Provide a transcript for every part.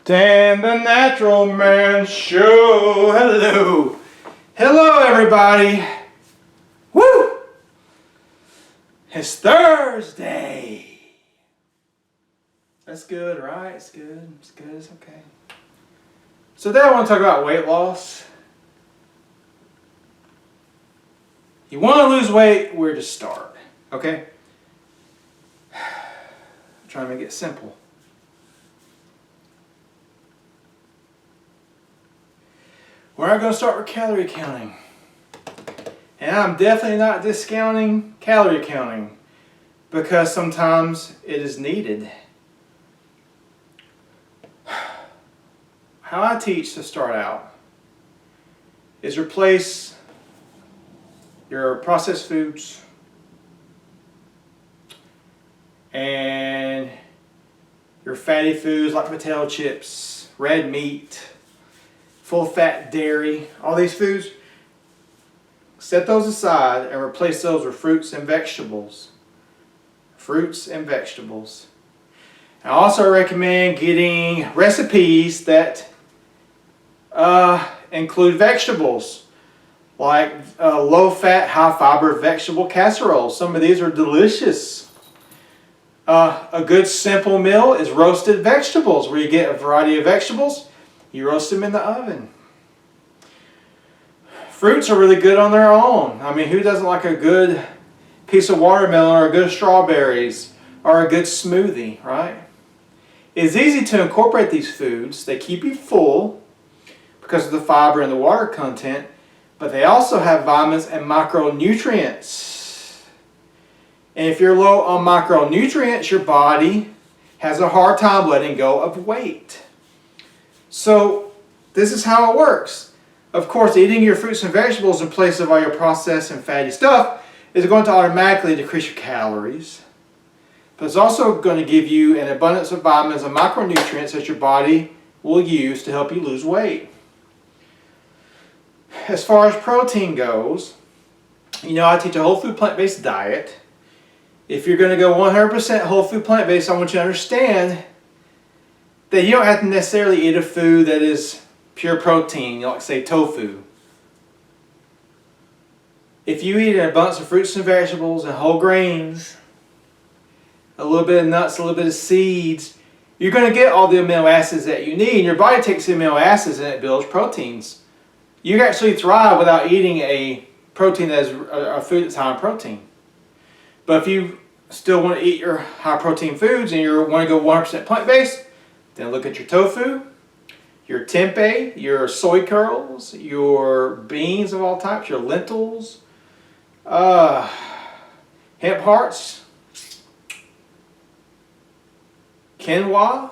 Dan the Natural Man Show. Hello. Hello, everybody. Woo! It's Thursday. That's good, right? It's good. It's good. It's okay. So today I want to talk about weight loss. You want to lose weight, where to start? Okay? I'm trying to make it simple. We're not going to start with calorie counting. And I'm definitely not discounting calorie counting because sometimes it is needed. How I teach to start out is replace your processed foods and your fatty foods like potato chips, red meat, full fat dairy, all these foods. Set those aside and replace those with fruits and vegetables. Fruits and vegetables. I also recommend getting recipes that include vegetables, like low-fat, high-fiber vegetable casseroles. Some of these are delicious. A good simple meal is roasted vegetables, where you get a variety of vegetables. You roast them in the oven. Fruits are really good on their own. I mean, who doesn't like a good piece of watermelon or a good strawberries or a good smoothie, right? It's easy to incorporate these foods. They keep you full because of the fiber and the water content, but they also have vitamins and micronutrients. And if you're low on micronutrients, your body has a hard time letting go of weight. So this is how it works. Of course, eating your fruits and vegetables in place of all your processed and fatty stuff is going to automatically decrease your calories. But it's also going to give you an abundance of vitamins and micronutrients that your body will use to help you lose weight. As far as protein goes, I teach a whole food plant-based diet. If you're going to go 100% whole food plant-based, I want you to understand that you don't have to necessarily eat a food that is pure protein, like say tofu. If you eat an abundance of fruits and vegetables and whole grains, a little bit of nuts, a little bit of seeds, you're going to get all the amino acids that you need. And your body takes the amino acids and it builds proteins. You can actually thrive without eating a protein that is a food that's high in protein. But if you still want to eat your high protein foods and you want to go 100% plant-based, then look at your tofu, your tempeh, your soy curls, your beans of all types, your lentils, hemp hearts, quinoa,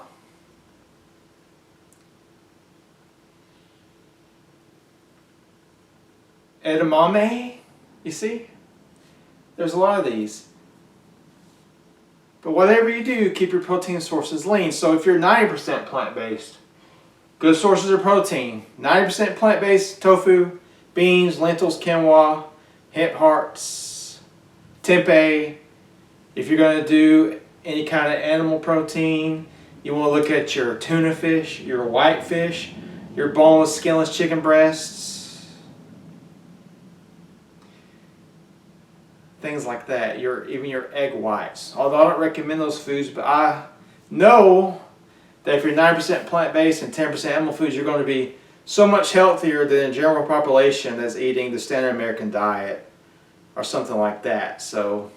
edamame. You see? There's a lot of these. But whatever you do, keep your protein sources lean. So if you're 90% plant-based, good sources of protein. 90% plant-based, tofu, beans, lentils, quinoa, hemp hearts, tempeh. If you're going to do any kind of animal protein, you want to look at your tuna fish, your white fish, your boneless, skinless chicken breasts, things like that. Even your egg whites. Although I don't recommend those foods, but I know that if you're 90% plant-based and 10% animal foods, you're going to be so much healthier than the general population that's eating the standard American diet or something like that. So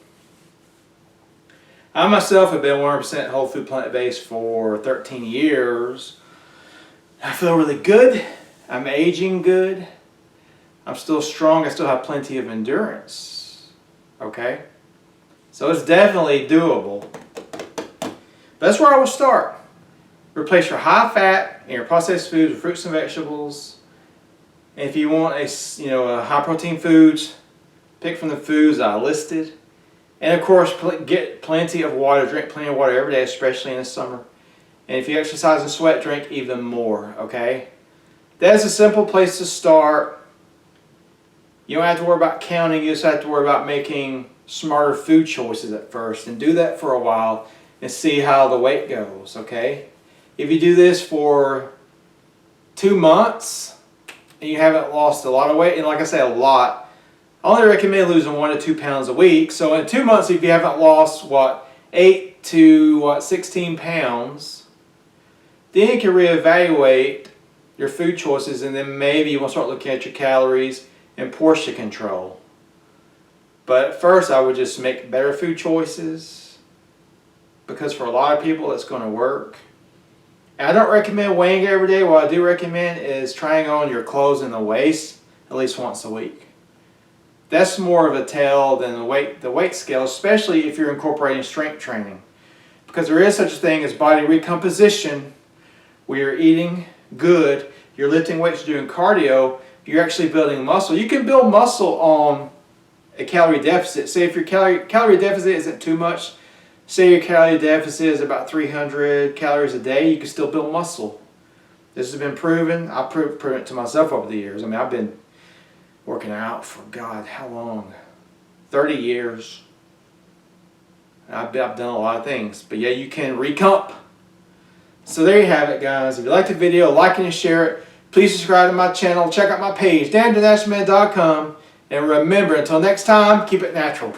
I myself have been 100% whole food plant-based for 13 years. I feel really good. I'm aging good. I'm still strong. I still have plenty of endurance. Okay? So it's definitely doable. That's where I would start. Replace your high fat and your processed foods with fruits and vegetables. And if you want a high protein foods, pick from the foods I listed. And of course, get plenty of water. Drink plenty of water every day, especially in the summer. And if you exercise and sweat, drink even more. Okay? That's a simple place to start. You don't have to worry about counting. You just have to worry about making smarter food choices at first. And do that for a while and see how the weight goes, okay? If you do this for 2 months and you haven't lost a lot of weight, and like I say, a lot, I only recommend losing 1 to 2 pounds a week. So in 2 months, if you haven't lost 8 to 16 pounds, then you can reevaluate your food choices, and then maybe you want to start looking at your calories and portion control. But at first, I would just make better food choices, because for a lot of people, it's going to work. And I don't recommend weighing every day. What I do recommend is trying on your clothes in the waist at least once a week. That's more of a tell than the weight scale, especially if you're incorporating strength training. Because there is such a thing as body recomposition, where you're eating good, you're lifting weights, doing cardio, you're actually building muscle. You can build muscle on a calorie deficit. Say if your calorie deficit isn't too much, say your calorie deficit is about 300 calories a day, you can still build muscle. This has been proven. I've proven it to myself over the years. I mean, I've been working out for, God, how long? 30 years. I've done a lot of things. But yeah, you can recomp. So there you have it, guys. If you liked the video, like and share it. Please subscribe to my channel. Check out my page, DanTheNaturalMan.com. And remember, until next time, keep it natural.